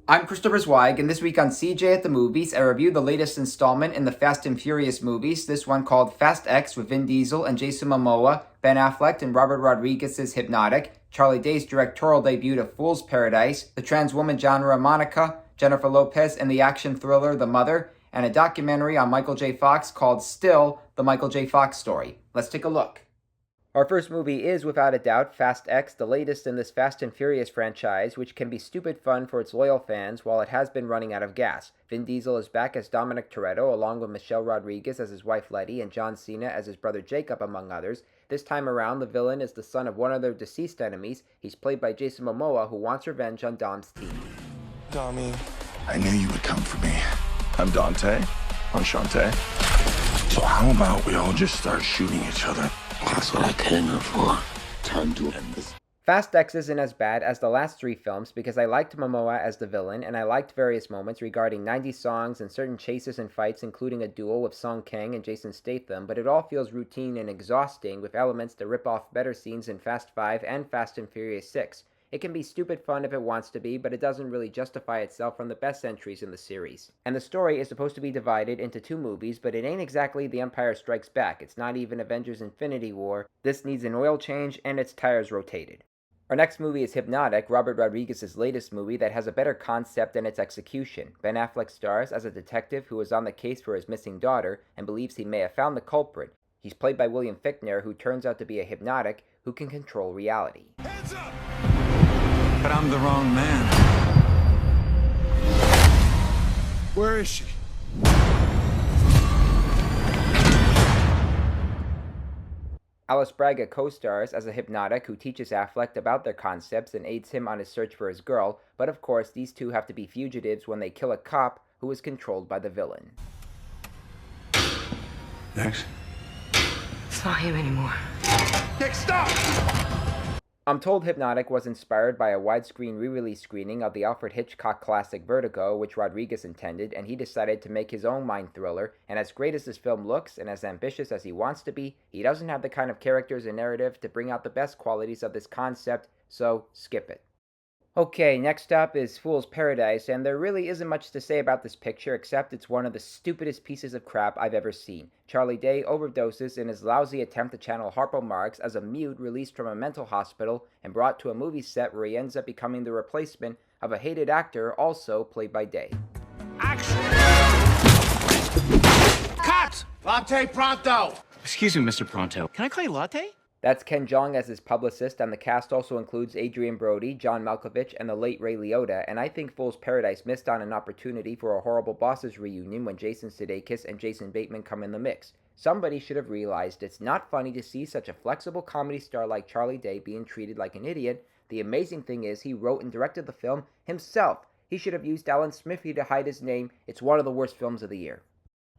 I'm Christopher Zweig, and this week on CJ at the Movies, I review the latest installment in the Fast and Furious movies, this one called Fast X with Vin Diesel and Jason Momoa, Ben Affleck and Robert Rodriguez's Hypnotic, Charlie Day's directorial debut of Fool's Paradise, the trans woman genre Monica, Jennifer Lopez, and the action thriller The Mother, and a documentary on Michael J. Fox called Still, the Michael J. Fox Story. Let's take a look. Our first movie is, without a doubt, Fast X, the latest in this Fast and Furious franchise, which can be stupid fun for its loyal fans while it has been running out of gas. Vin Diesel is back as Dominic Toretto, along with Michelle Rodriguez as his wife Letty and John Cena as his brother Jacob, among others. This time around, the villain is the son of one of their deceased enemies. He's played by Jason Momoa, who wants revenge on Dom's team. Dommy, I knew you would come for me. I'm Dante. I'm Shantae. So how about we all just start shooting each other? That's what I came here for. Time to end this. Fast X isn't as bad as the last three films because I liked Momoa as the villain, and I liked various moments regarding 90s songs and certain chases and fights, including a duel with Song Kang and Jason Statham, but it all feels routine and exhausting with elements to rip off better scenes in Fast 5 and Fast and Furious 6. It can be stupid fun if it wants to be, but it doesn't really justify itself from the best entries in the series. And the story is supposed to be divided into two movies, but it ain't exactly The Empire Strikes Back. It's not even Avengers Infinity War. This needs an oil change and its tires rotated. Our next movie is Hypnotic, Robert Rodriguez's latest movie that has a better concept than its execution. Ben Affleck stars as a detective who is on the case for his missing daughter and believes he may have found the culprit. He's played by William Fichtner, who turns out to be a hypnotic who can control reality. Hands up! But I'm the wrong man. Where is she? Alice Braga co-stars as a hypnotic who teaches Affleck about their concepts and aids him on his search for his girl, but of course these two have to be fugitives when they kill a cop who is controlled by the villain. Next. It's not him anymore. Nick, stop! I'm told Hypnotic was inspired by a widescreen re-release screening of the Alfred Hitchcock classic Vertigo, which Rodriguez intended, and he decided to make his own mind thriller, and as great as this film looks, and as ambitious as he wants to be, he doesn't have the kind of characters and narrative to bring out the best qualities of this concept, so skip it. Okay, next up is Fool's Paradise, and there really isn't much to say about this picture except it's one of the stupidest pieces of crap I've ever seen. Charlie Day overdoses in his lousy attempt to channel Harpo Marx as a mute released from a mental hospital and brought to a movie set where he ends up becoming the replacement of a hated actor also played by Day. Action! Cut! Latte pronto! Excuse me, Mr. Pronto. Can I call you Latte? That's Ken Jeong as his publicist, and the cast also includes Adrian Brody, John Malkovich, and the late Ray Liotta, and I think Fool's Paradise missed on an opportunity for a Horrible Bosses reunion when Jason Sudeikis and Jason Bateman come in the mix. Somebody should have realized it's not funny to see such a flexible comedy star like Charlie Day being treated like an idiot. The amazing thing is he wrote and directed the film himself. He should have used Alan Smithee to hide his name. It's one of the worst films of the year.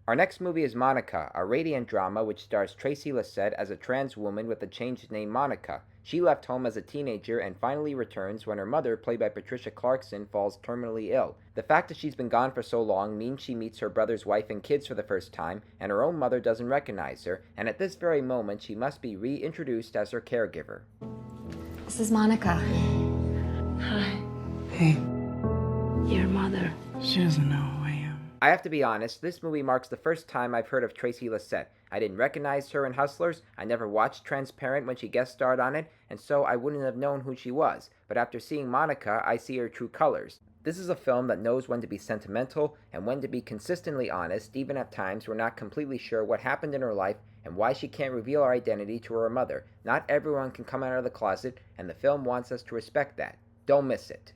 Our next movie is Monica, a radiant drama which stars Tracy Lysette as a trans woman with a changed name Monica. She left home as a teenager and finally returns when her mother, played by Patricia Clarkson, falls terminally ill. The fact that she's been gone for so long means she meets her brother's wife and kids for the first time, and her own mother doesn't recognize her, and at this very moment she must be reintroduced as her caregiver. This is Monica. Hi. Hey, Your mother. she doesn't know who I am. I have to be honest, this movie marks the first time I've heard of Tracy Lysette. I didn't recognize her in Hustlers, I never watched Transparent when she guest starred on it, and so I wouldn't have known who she was. But after seeing Monica, I see her true colors. This is a film that knows when to be sentimental and when to be consistently honest, even at times we're not completely sure what happened in her life and why she can't reveal her identity to her mother. Not everyone can come out of the closet, and the film wants us to respect that. Don't miss it.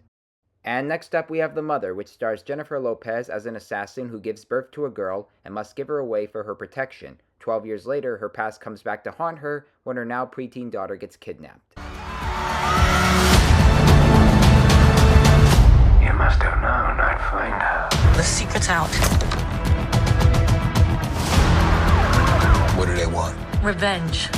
And next up we have The Mother, which stars Jennifer Lopez as an assassin who gives birth to a girl and must give her away for her protection. 12 years later, her past comes back to haunt her when her now preteen daughter gets kidnapped. You must have known I'd find her. The secret's out. What do they want? Revenge.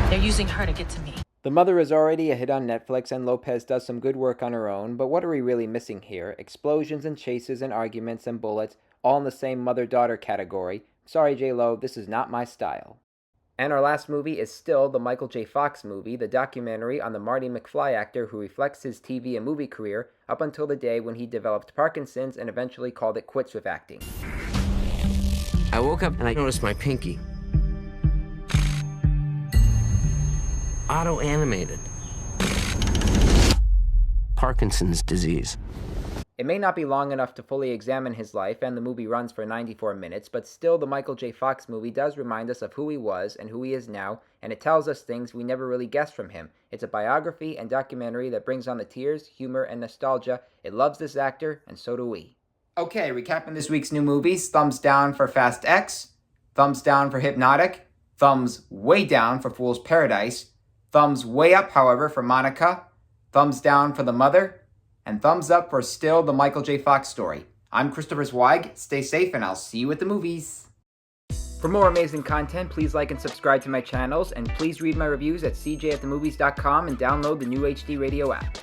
They're using her to get to me. The Mother is already a hit on Netflix, and Lopez does some good work on her own, but what are we really missing here? Explosions and chases and arguments and bullets, all in the same mother-daughter category. Sorry, J-Lo, this is not my style. And our last movie is still the Michael J. Fox movie, the documentary on the Marty McFly actor who reflects his TV and movie career up until the day when he developed Parkinson's and eventually called it quits with acting. I woke up and I noticed my pinky. Auto-animated. Parkinson's disease. It may not be long enough to fully examine his life, and the movie runs for 94 minutes, but still the Michael J. Fox movie does remind us of who he was and who he is now, and it tells us things we never really guessed from him. It's a biography and documentary that brings on the tears, humor, and nostalgia. It loves this actor, and so do we. Okay, recapping this week's new movies. Thumbs down for Fast X. Thumbs down for Hypnotic. Thumbs way down for Fool's Paradise. Thumbs way up, however, for Monica. Thumbs down for The Mother. And thumbs up for still the Michael J. Fox story. I'm Christopher Zweig. Stay safe, and I'll see you at the movies. For more amazing content, please like and subscribe to my channels, and please read my reviews at cjatthemovies.com and download the new HD Radio app.